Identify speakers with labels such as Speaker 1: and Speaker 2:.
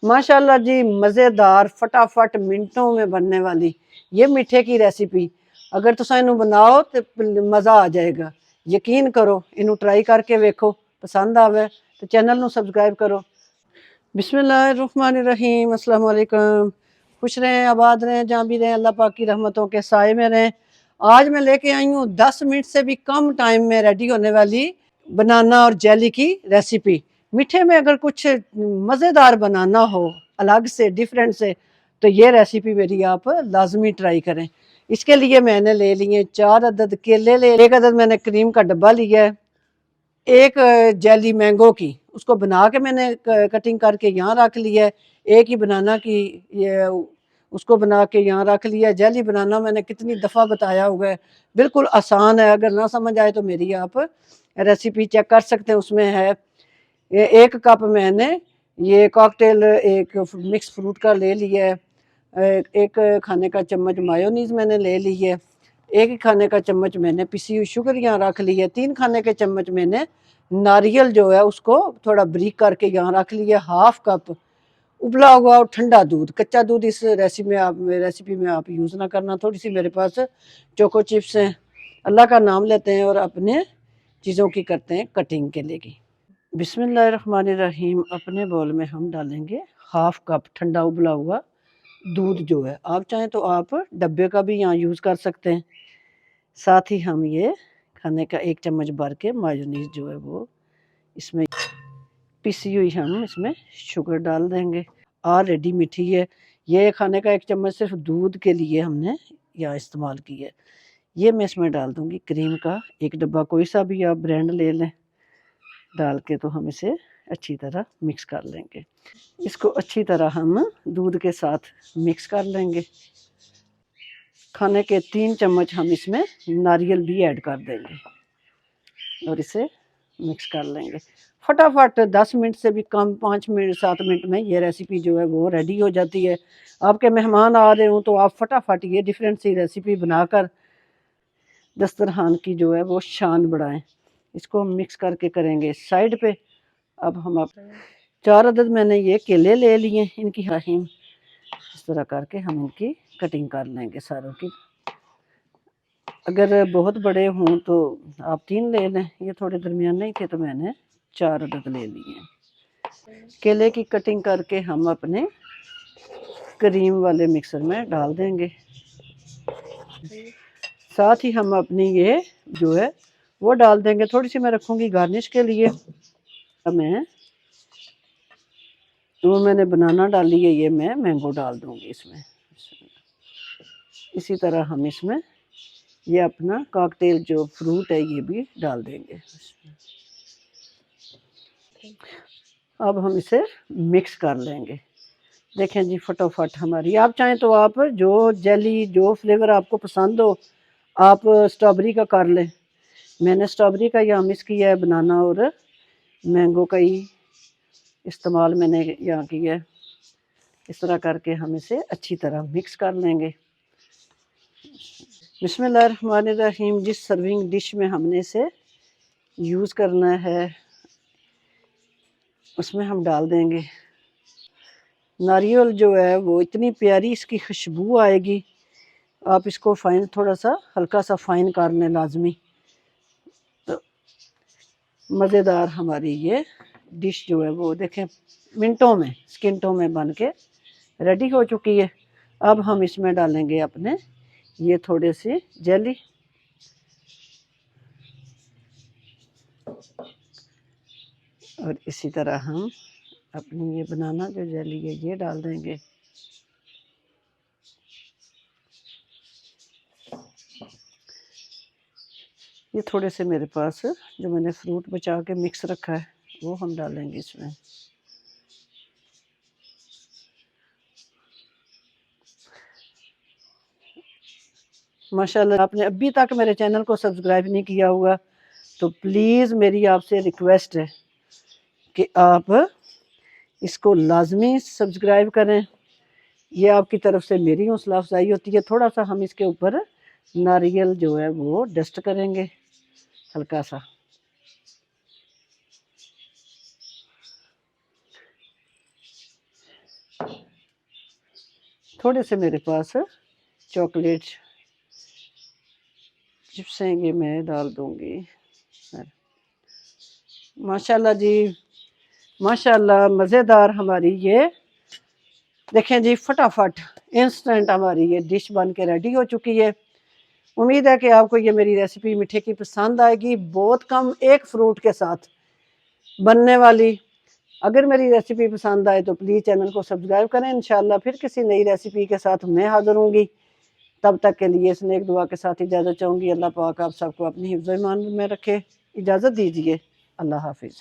Speaker 1: माशाल्लाह जी, मज़ेदार फटाफट मिनटों में बनने वाली ये मिठे की रेसिपी अगर तुसा इनू बनाओ तो मज़ा आ जाएगा। यकीन करो, इनू ट्राई करके वेखो, पसंद आवे तो चैनल नू सब्सक्राइब करो। बिस्मिल्लाहिर्रहमानिर्रहीम, अस्सलाम वालेकुम। खुश रहें, आबाद रहें, जहाँ भी रहें, अल्लाह पाक की रहमतों के साए में रहें। आज मैं लेके आई हूँ 10 मिनट से भी कम टाइम में रेडी होने वाली बनाना और जेली की रेसिपी। मीठे में अगर कुछ मज़ेदार बनाना हो अलग से, डिफरेंट से, तो ये रेसिपी मेरी आप लाजमी ट्राई करें। इसके लिए मैंने ले लिए 4 अदद केले, 1 अदद मैंने क्रीम का डब्बा लिया है, 1 जेली मैंगो की, उसको बना के मैंने कटिंग करके यहाँ रख लिया है। 1 ही बनाना की ये उसको बना के यहाँ रख लिया। जेली बनाना मैंने कितनी दफ़ा बताया हुआ है, बिल्कुल आसान है। अगर ना समझ आए तो मेरी आप रेसिपी चेक कर सकते हैं, उसमें है। ये 1 कप मैंने ये कॉकटेल एक मिक्स फ्रूट का ले लिया है। 1 खाने का चम्मच मायोनीज मैंने ले ली है। 1 खाने का चम्मच मैंने पिसी हुई शुगर यहाँ रख ली है। 3 खाने के चम्मच मैंने नारियल जो है उसको थोड़ा ब्रीक करके यहाँ रख लिया। 1/2 कप उबला हुआ और ठंडा दूध, कच्चा दूध इस रेसिपी में आप यूज़ ना करना। थोड़ी सी मेरे पास चोको चिप्स हैं। अल्लाह का नाम लेते हैं और अपने चीज़ों की करते हैं कटिंग के लिए की। बिस्मिल्लाहिर्रहमानिर्रहीम। अपने बोल में हम डालेंगे 1/2 कप ठंडा उबला हुआ दूध जो है। आप चाहें तो आप डब्बे का भी यहाँ यूज़ कर सकते हैं। साथ ही हम ये खाने का 1 चम्मच भर के मायोनीज जो है वो इसमें पिसी हुई हम इसमें शुगर डाल देंगे। ऑलरेडी मीठी है। ये खाने का 1 चम्मच सिर्फ दूध के लिए हमने यहाँ इस्तेमाल की है। ये मैं इसमें डाल दूँगी क्रीम का 1 डब्बा, कोई सा भी आप ब्रांड ले लें। डाल के तो हम इसे अच्छी तरह मिक्स कर लेंगे। इसको अच्छी तरह हम दूध के साथ मिक्स कर लेंगे। खाने के 3 चम्मच हम इसमें नारियल भी ऐड कर देंगे और इसे मिक्स कर लेंगे। फटाफट 10 मिनट से भी कम, 5 मिनट 7 मिनट में ये रेसिपी जो है वो रेडी हो जाती है। आपके मेहमान आ रहे हों तो आप फटाफट ये डिफरेंट सी रेसिपी बनाकर दस्तरखान की जो है वो शान बढ़ाएं। इसको हम मिक्स करके करेंगे साइड पे। अब हम 4 अदद मैंने ये केले ले लिए, इनकी हाहिम इस तरह करके हम इनकी कटिंग कर लेंगे सारों की। अगर बहुत बड़े हों तो आप 3 ले लें, ये थोड़े दरमियाने ही थे तो मैंने 4 अदद ले लिए। केले की कटिंग करके हम अपने क्रीम वाले मिक्सर में डाल देंगे। साथ ही हम अपनी ये जो है वो डाल देंगे। थोड़ी सी मैं रखूँगी गार्निश के लिए। मैंने बनाना डाली है, ये मैं मैंगो डाल दूँगी इसमें। इसी तरह हम इसमें ये अपना कॉकटेल जो फ्रूट है ये भी डाल देंगे। अब हम इसे मिक्स कर लेंगे। देखें जी फटाफट हमारी, आप चाहें तो आप जो जेली जो फ्लेवर आपको पसंद हो आप स्ट्रॉबेरी का कर लें। मैंने स्ट्रॉबेरी का यहाँ मिक्स किया है, बनाना और मैंगो का ही इस्तेमाल मैंने यहाँ किया है। इस तरह करके हम इसे अच्छी तरह मिक्स कर लेंगे। बिस्मिल्लाहिर्रहमानिर्रहीम। जिस सर्विंग डिश में हमने इसे यूज़ करना है उसमें हम डाल देंगे। नारियल जो है वो इतनी प्यारी इसकी खुशबू आएगी। आप इसको फाइन थोड़ा सा हल्का सा फाइन कर लें लाजमी, तो मज़ेदार हमारी ये डिश जो है वो देखें मिनटों में, सेकंडों में बन के रेडी हो चुकी है। अब हम इसमें डालेंगे अपने ये थोड़े से जेली। और इसी तरह हम अपनी ये बनाना जो जेली है ये डाल देंगे। ये थोड़े से मेरे पास जो मैंने फ्रूट बचा के मिक्स रखा है वो हम डालेंगे इसमें। माशाल्लाह, आपने अभी तक मेरे चैनल को सब्सक्राइब नहीं किया हुआ तो प्लीज़ मेरी आपसे रिक्वेस्ट है कि आप इसको लाजमी सब्सक्राइब करें। ये आपकी तरफ से मेरी हौसला अफजाई होती है। थोड़ा सा हम इसके ऊपर नारियल जो है वो डस्ट करेंगे हल्का सा। थोड़े से मेरे पास चॉकलेट चिप्स हैं, ये मैं डाल दूंगी। माशाल्लाह जी, माशाल्लाह मज़ेदार हमारी ये देखें जी, फटाफट इंस्टेंट हमारी ये डिश बन के रेडी हो चुकी है। उम्मीद है कि आपको ये मेरी रेसिपी मीठे की पसंद आएगी। बहुत कम एक फ्रूट के साथ बनने वाली। अगर मेरी रेसिपी पसंद आए तो प्लीज़ चैनल को सब्सक्राइब करें। इंशाल्लाह फिर किसी नई रेसिपी के साथ मैं हाज़िर होंगी। तब तक के लिए इस नेक दुआ के साथ इजाज़त चाहूँगी। अल्लाह पाक आप सबको अपनी हिफ्ज़-ए-ईमान में रखे। इजाज़त दीजिए। अल्लाह हाफिज़।